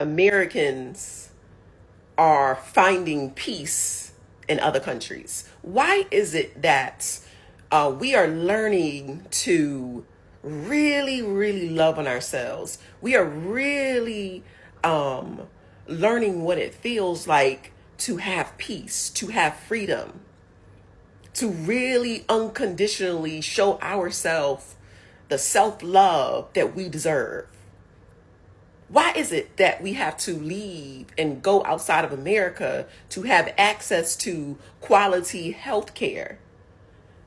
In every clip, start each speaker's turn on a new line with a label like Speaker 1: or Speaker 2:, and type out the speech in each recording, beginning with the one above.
Speaker 1: Americans are finding peace in other countries? Why is it that we are learning to really, really love on ourselves? We are really learning what it feels like to have peace, to have freedom, to really unconditionally show ourselves the self-love that we deserve. Why is it that we have to leave and go outside of America to have access to quality health care,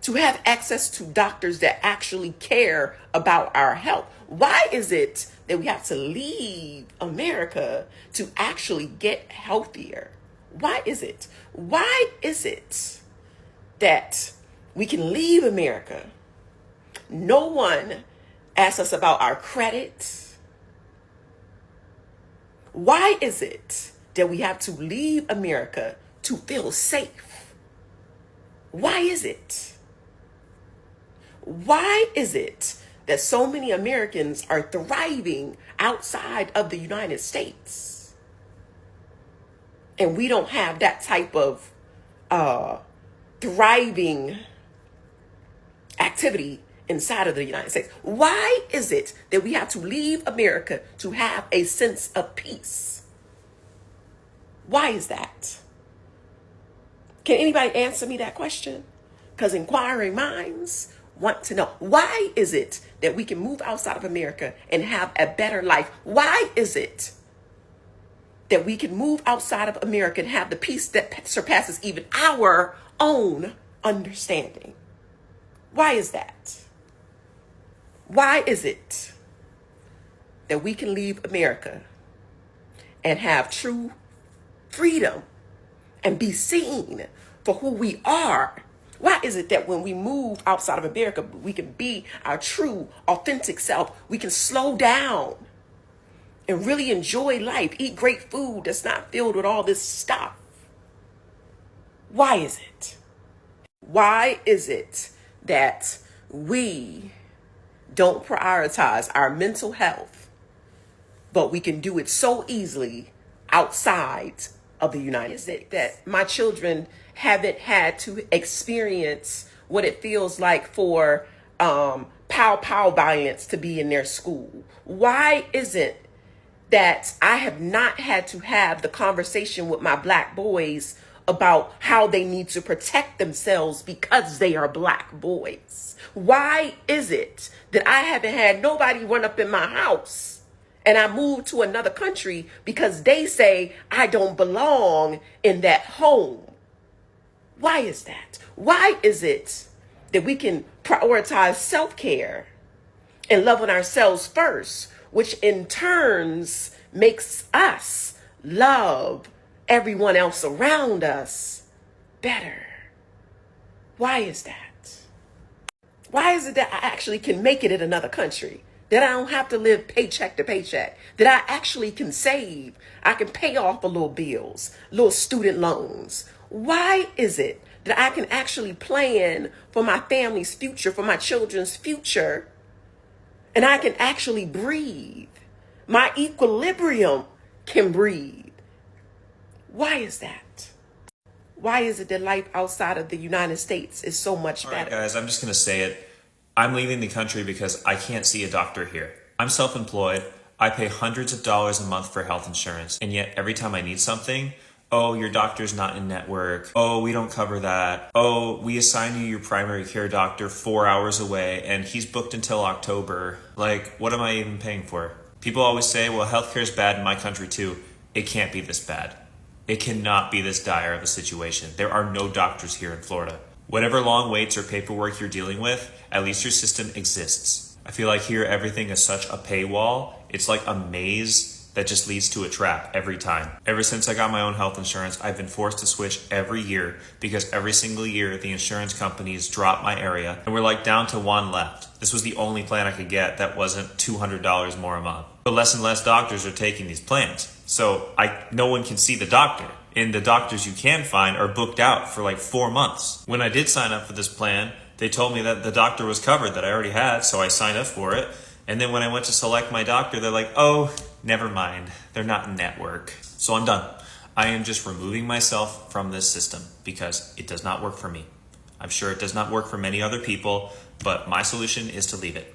Speaker 1: to have access to doctors that actually care about our health? Why is it that we have to leave America to actually get healthier? Why is it? Why is it that we can leave America? No one asks us about our credit. Why is it that we have to leave America to feel safe? Why is it? Why is it that so many Americans are thriving outside of the United States? And we don't have that type of thriving activity inside of the United States. Why is it that we have to leave America to have a sense of peace? Why is that? Can anybody answer me that question? Because inquiring minds want to know. Why is it that we can move outside of America and have a better life? Why is it that we can move outside of America and have the peace that surpasses even our own understanding? Why is that? Why is it that we can leave America and have true freedom and be seen for who we are? Why is it that when we move outside of America, we can be our true, authentic self? We can slow down and really enjoy life, eat great food that's not filled with all this stuff. Why is it? Why is it that we don't prioritize our mental health, but we can do it so easily outside of the United States? That my children haven't had to experience what it feels like for pow violence to be in their school? Why is it that I have not had to have the conversation with my Black boys about how they need to protect themselves because they are Black boys? Why is it that I haven't had nobody run up in my house and I moved to another country because they say I don't belong in that home? Why is that? Why is it that we can prioritize self-care and love on ourselves first, which in turns makes us love everyone else around us better? Why is that? Why is it that I actually can make it in another country? That I don't have to live paycheck to paycheck? That I actually can save? I can pay off a little bills, little student loans. Why is it that I can actually plan for my family's future, for my children's future, and I can actually breathe? My equilibrium can breathe. Why is that? Why is it that life outside of the United States is so much better?
Speaker 2: All right, guys, I'm just going to say it. I'm leaving the country because I can't see a doctor here. I'm self-employed. I pay hundreds of dollars a month for health insurance. And yet every time I need something, oh, your doctor's not in network. Oh, we don't cover that. Oh, we assign you your primary care doctor 4 hours away and he's booked until October. Like, what am I even paying for? People always say, well, healthcare is bad in my country too. It can't be this bad. It cannot be this dire of a situation. There are no doctors here in Florida. Whatever long waits or paperwork you're dealing with, at least your system exists. I feel like here everything is such a paywall. It's like a maze that just leads to a trap every time. Ever since I got my own health insurance, I've been forced to switch every year because every single year the insurance companies drop my area and we're like down to one left. This was the only plan I could get that wasn't $200 more a month. But less and less doctors are taking these plans. So no one can see the doctor. And the doctors you can find are booked out for like 4 months. When I did sign up for this plan, they told me that the doctor was covered that I already had, so I signed up for it. And then when I went to select my doctor, they're like, oh, Never mind, they're not network. So I'm done. I am just removing myself from this system because it does not work for me. I'm sure it does not work for many other people, but my solution is to leave it.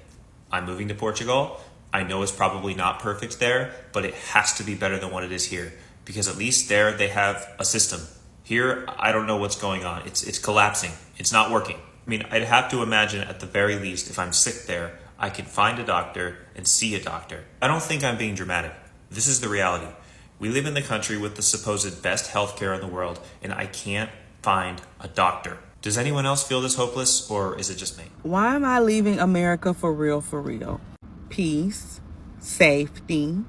Speaker 2: I'm moving to Portugal. I know it's probably not perfect there, but it has to be better than what it is here because at least there they have a system. Here, I don't know what's going on. It's collapsing. It's not working. I mean, I'd have to imagine at the very least, if I'm sick there, I can find a doctor and see a doctor. I don't think I'm being dramatic. This is the reality. We live in the country with the supposed best healthcare in the world, and I can't find a doctor. Does anyone else feel this hopeless, or is it just me?
Speaker 3: Why am I leaving America for real, for real? Peace, safety,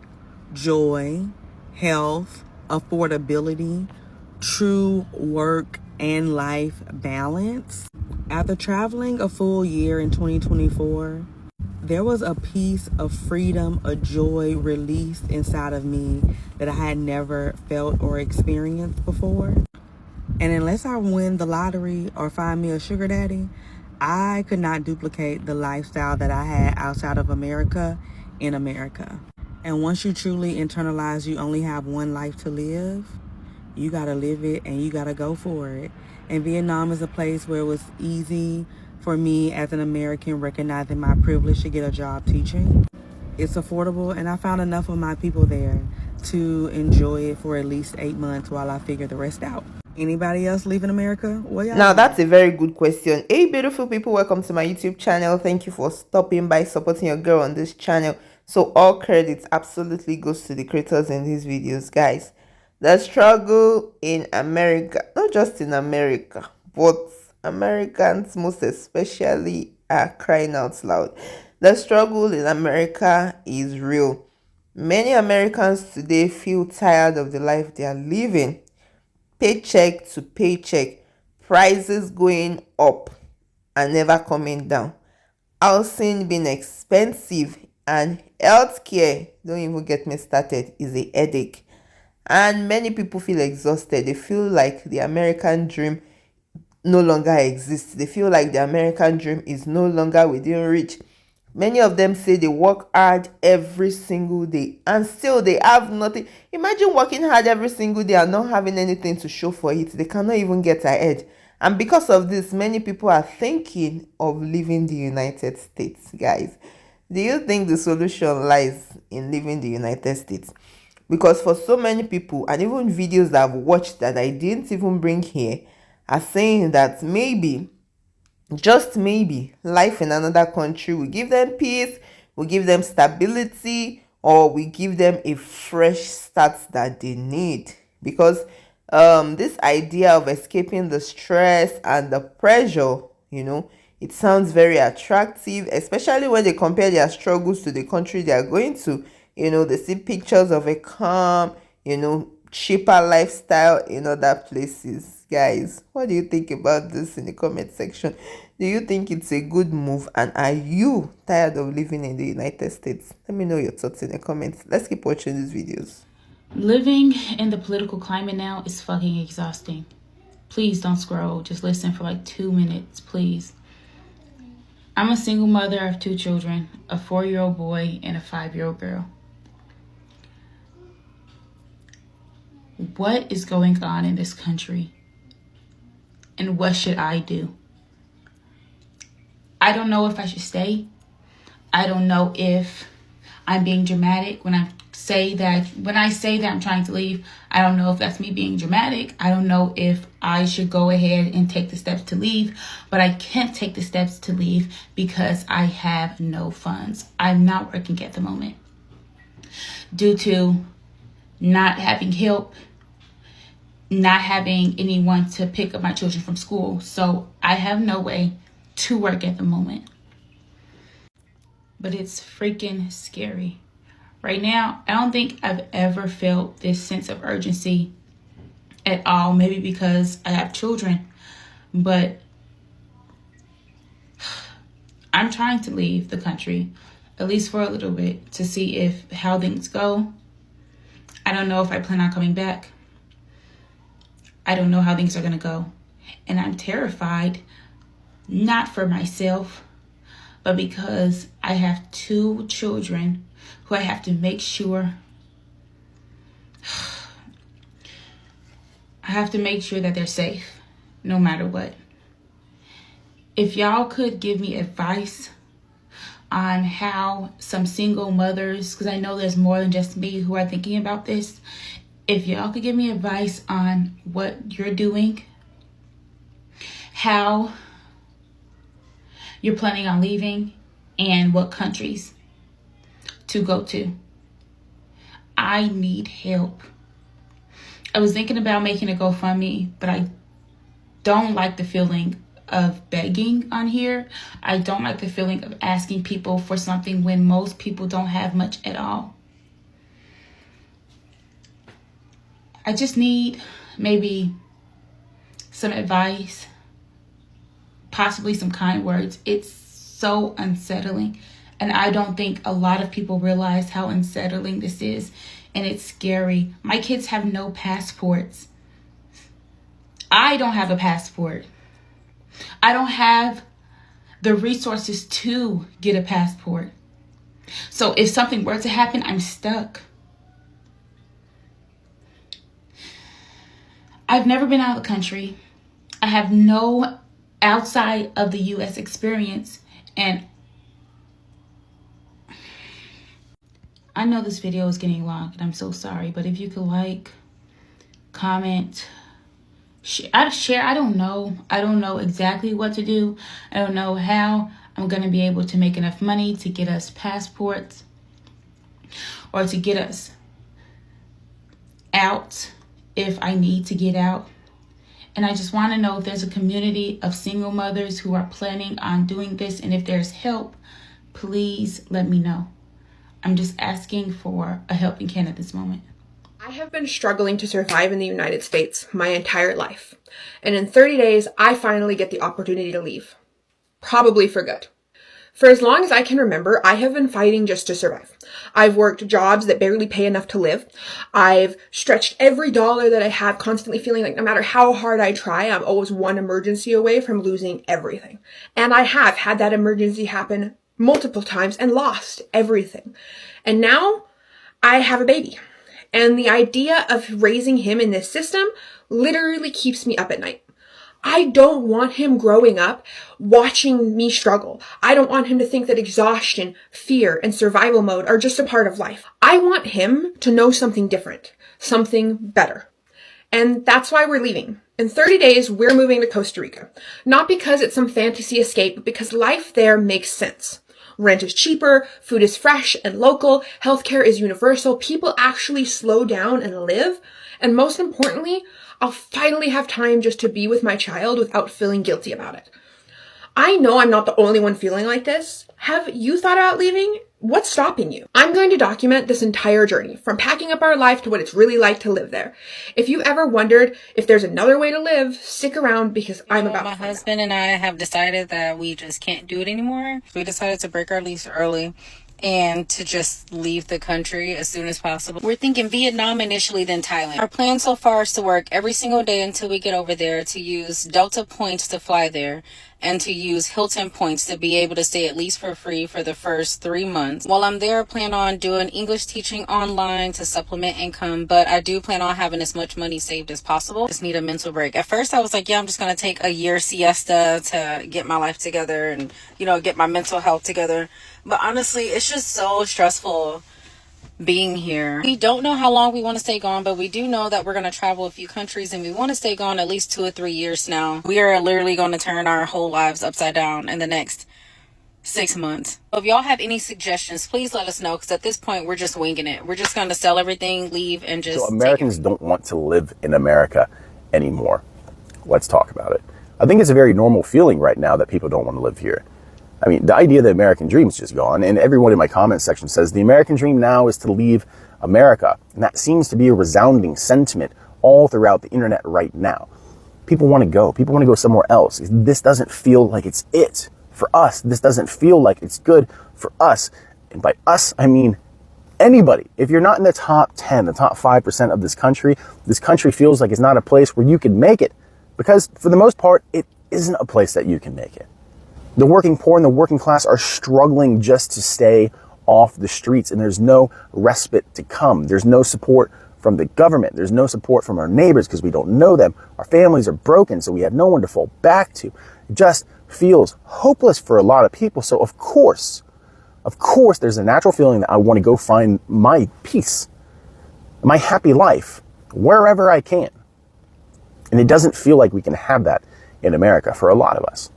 Speaker 3: joy, health, affordability, true work and life balance. After traveling a full year in 2024, there was a piece of freedom, a joy released inside of me that I had never felt or experienced before. And unless I win the lottery or find me a sugar daddy, I could not duplicate the lifestyle that I had outside of America in America. And once you truly internalize you only have one life to live, you gotta live it and you gotta go for it. And Vietnam is a place where it was easy for me as an American recognizing my privilege to get a job teaching. It's affordable and I found enough of my people there to enjoy it for at least 8 months while I figure the rest out. Anybody else leaving America? Well,
Speaker 4: now that's a very good question. Hey beautiful people, welcome to my YouTube channel. Thank you for stopping by, supporting your girl on this channel. So all credits absolutely goes to the creators in these videos, guys. The struggle in America, not just in America, but Americans most especially are crying out loud. The struggle in America is real. Many Americans today feel tired of the life they are living. Paycheck to paycheck, prices going up and never coming down, housing being expensive, and healthcare, don't even get me started, is a headache. And many people feel exhausted. They feel like the American dream no longer exists. They feel like the American dream is no longer within reach. Many of them say they work hard every single day and still they have nothing. Imagine working hard every single day and not having anything to show for it. They cannot even get ahead. And because of this, many people are thinking of leaving the United States. Guys, do you think the solution lies in leaving the United States? Because for so many people, and even videos that I've watched that I didn't even bring here, are saying that maybe, just maybe, life in another country will give them peace, will give them stability, or we give them a fresh start that they need. Because this idea of escaping the stress and the pressure, it sounds very attractive, especially when they compare their struggles to the country they are going to. They see pictures of a calm, cheaper lifestyle in other places. Guys, what do you think about this in the comment section? Do you think it's a good move, and are you tired of living in the United States? Let me know your thoughts in the comments. Let's keep watching these videos.
Speaker 5: Living in the political climate now is fucking exhausting. Please don't scroll. Just listen for like 2 minutes, please. I'm a single mother of 2 children, a 4-year-old boy and a 5-year-old girl. What is going on in this country? And what should I do? I don't know if I should stay. I don't know if I'm being dramatic when I say that I'm trying to leave. I don't know if that's me being dramatic. I don't know if I should go ahead and take the steps to leave, but I can't take the steps to leave because I have no funds. I'm not working at the moment due to not having help, not having anyone to pick up my children from school. So I have no way to work at the moment. But it's freaking scary. Right now, I don't think I've ever felt this sense of urgency at all. Maybe because I have children. But I'm trying to leave the country, at least for a little bit, to see how things go. I don't know if I plan on coming back. I don't know how things are going to go. And I'm terrified, not for myself, but because I have 2 children who I have to make sure I have to make sure that they're safe no matter what. If y'all could give me advice on how some single mothers, because I know there's more than just me who are thinking about this, if y'all could give me advice on what you're doing, how you're planning on leaving, and what countries to go to. I need help. I was thinking about making a GoFundMe, but I don't like the feeling of begging on here. I don't like the feeling of asking people for something when most people don't have much at all. I just need maybe some advice, possibly some kind words. It's so unsettling, and I don't think a lot of people realize how unsettling this is, and it's scary. My kids have no passports. I don't have a passport. I don't have the resources to get a passport. So if something were to happen, I'm stuck. I've never been out of the country. I have no outside of the U.S. experience. And I know this video is getting long, and I'm so sorry. But if you could like, comment, share. I don't know. I don't know exactly what to do. I don't know how I'm going to be able to make enough money to get us passports or to get us out if I need to get out. And I just want to know if there's a community of single mothers who are planning on doing this, and if there's help, please let me know. I'm just asking for a helping hand at this moment.
Speaker 6: I have been struggling to survive in the United States my entire life. And in 30 days, I finally get the opportunity to leave. Probably for good. For as long as I can remember, I have been fighting just to survive. I've worked jobs that barely pay enough to live. I've stretched every dollar that I have, constantly feeling like no matter how hard I try, I'm always one emergency away from losing everything. And I have had that emergency happen multiple times and lost everything. And now I have a baby. And the idea of raising him in this system literally keeps me up at night. I don't want him growing up watching me struggle. I don't want him to think that exhaustion, fear, and survival mode are just a part of life. I want him to know something different, something better. And that's why we're leaving. In 30 days, we're moving to Costa Rica. Not because it's some fantasy escape, but because life there makes sense. Rent is cheaper, food is fresh and local, healthcare is universal, people actually slow down and live, and most importantly, I'll finally have time just to be with my child without feeling guilty about it. I know I'm not the only one feeling like this. Have you thought about leaving? What's stopping you? I'm going to document this entire journey, from packing up our life to what it's really like to live there. If you ever wondered if there's another way to live, stick around because I'm about to.
Speaker 7: My husband and I have decided that we just can't do it anymore. We decided to break our lease early and to just leave the country as soon as possible. We're thinking Vietnam initially, then Thailand. Our plan so far is to work every single day until we get over there, to use Delta points to fly there, and to use Hilton points to be able to stay at least for free for the first 3 months. While I'm there, I plan on doing English teaching online to supplement income, but I do plan on having as much money saved as possible. Just need a mental break. At first, I was like, yeah, I'm just going to take a year siesta to get my life together and, get my mental health together. But honestly, it's just so stressful being here. We don't know how long we want to stay gone, but we do know that we're going to travel a few countries, and we want to stay gone at least 2 or 3 years now. We are literally going to turn our whole lives upside down in the next 6 months. So if y'all have any suggestions, please let us know, because at this point we're just winging it. We're just going to sell everything, leave, and just
Speaker 8: So Americans don't want to live in America anymore. Let's talk about it. I think it's a very normal feeling right now that people don't want to live here. I mean, the idea of the American dream is just gone, and everyone in my comment section says the American dream now is to leave America, and that seems to be a resounding sentiment all throughout the internet right now. People want to go. People want to go somewhere else. This doesn't feel like it's it for us. This doesn't feel like it's good for us, and by us, I mean anybody. If you're not in the top 10, the top 5% of this country feels like it's not a place where you can make it, because for the most part, it isn't a place that you can make it. The working poor and the working class are struggling just to stay off the streets, and there's no respite to come. There's no support from the government. There's no support from our neighbors because we don't know them. Our families are broken, so we have no one to fall back to. It just feels hopeless for a lot of people. So of course, there's a natural feeling that I want to go find my peace, my happy life, wherever I can. And it doesn't feel like we can have that in America for a lot of us.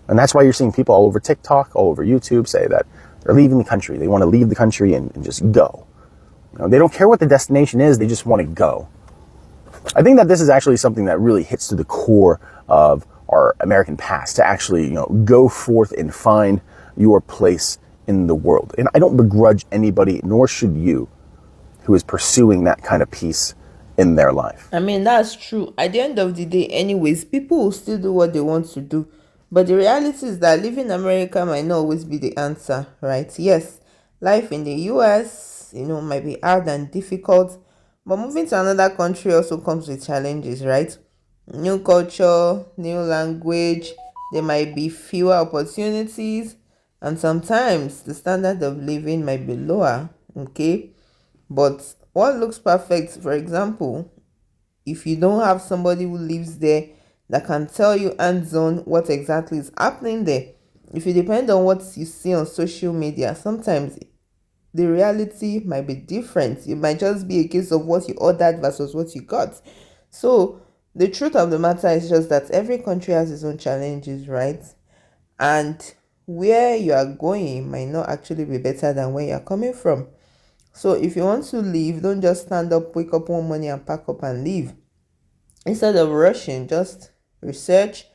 Speaker 8: And that's why you're seeing people all over TikTok, all over YouTube say that they're leaving the country. They want to leave the country and just go. You know, they don't care what the destination is. They just want to go. I think that this is actually something that really hits to the core of our American past, to actually, go forth and find your place in the world. And I don't begrudge anybody, nor should you, who is pursuing that kind of peace in their life.
Speaker 4: I mean, that's true. At the end of the day, anyways, people will still do what they want to do. But the reality is that living in America might not always be the answer, right? Yes, life in the US, might be hard and difficult. But moving to another country also comes with challenges, right? New culture, new language, there might be fewer opportunities, and sometimes the standard of living might be lower, okay? But what looks perfect, for example, if you don't have somebody who lives there that can tell you hands-on what exactly is happening there, if you depend on what you see on social media, sometimes the reality might be different. It might just be a case of what you ordered versus what you got. So the truth of the matter is just that every country has its own challenges, right? And where you are going might not actually be better than where you are coming from. So if you want to leave, don't just stand up, wake up one morning and pack up and leave. Instead of rushing, just research,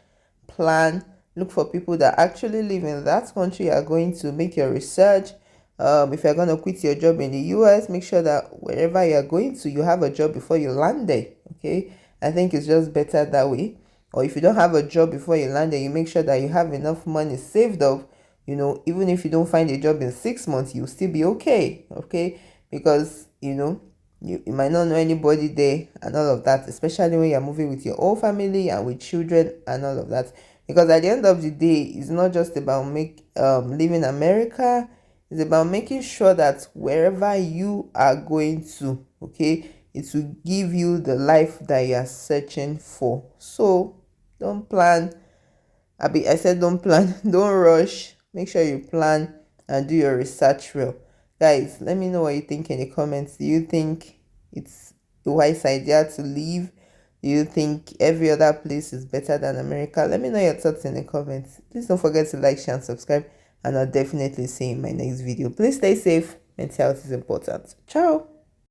Speaker 4: plan, look for people that actually live in that country. You are going to make your research. If you're going to quit your job in the US, make sure that wherever you're going to, you have a job before you land there, okay? I think it's just better that way. Or if you don't have a job before you land there, you make sure that you have enough money saved up. Even if you don't find a job in 6 months, you'll still be okay, because, you might not know anybody there and all of that, especially when you're moving with your whole family and with children and all of that. Because at the end of the day, it's not just about living America. It's about making sure that wherever you are going to, it will give you the life that you are searching for. So don't plan. I said don't plan. Don't rush. Make sure you plan and do your research well. Guys, let me know what you think in the comments. Do you think it's a wise idea to leave? Do you think every other place is better than America? Let me know your thoughts in the comments. Please don't forget to like, share, and subscribe. And I'll definitely see you in my next video. Please stay safe. Mental health is important. Ciao.